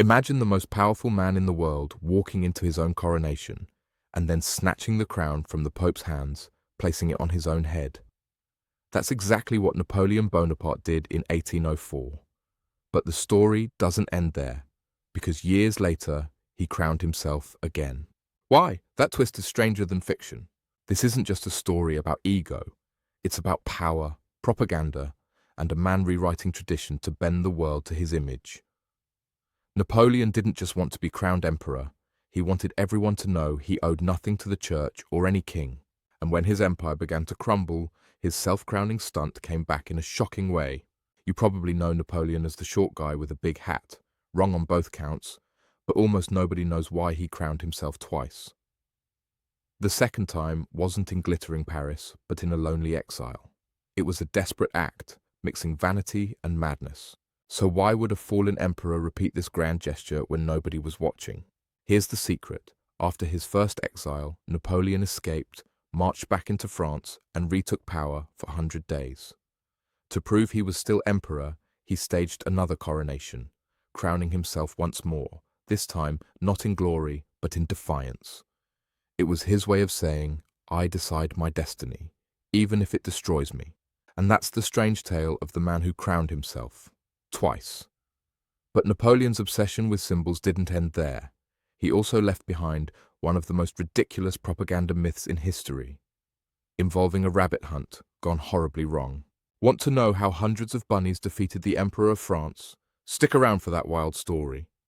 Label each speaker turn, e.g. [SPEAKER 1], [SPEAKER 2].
[SPEAKER 1] Imagine the most powerful man in the world walking into his own coronation and then snatching the crown from the Pope's hands, placing it on his own head. That's exactly what Napoleon Bonaparte did in 1804. But the story doesn't end there, because years later, he crowned himself again. Why? That twist is stranger than fiction. This isn't just a story about ego. It's about power, propaganda, and a man rewriting tradition to bend the world to his image. Napoleon didn't just want to be crowned emperor. He wanted everyone to know he owed nothing to the church or any king. And when his empire began to crumble, his self-crowning stunt came back in a shocking way. You probably know Napoleon as the short guy with a big hat, wrong on both counts, but almost nobody knows why he crowned himself twice. The second time wasn't in glittering Paris, but in a lonely exile. It was a desperate act, mixing vanity and madness. So why would a fallen emperor repeat this grand gesture when nobody was watching? Here's the secret. After his first exile, Napoleon escaped, marched back into France, and retook power for 100 days. To prove he was still emperor, he staged another coronation, crowning himself once more, this time not in glory, but in defiance. It was his way of saying, I decide my destiny, even if it destroys me. And that's the strange tale of the man who crowned himself. Twice. But Napoleon's obsession with symbols didn't end there. He also left behind one of the most ridiculous propaganda myths in history, involving a rabbit hunt gone horribly wrong. Want to know how hundreds of bunnies defeated the Emperor of France? Stick around for that wild story.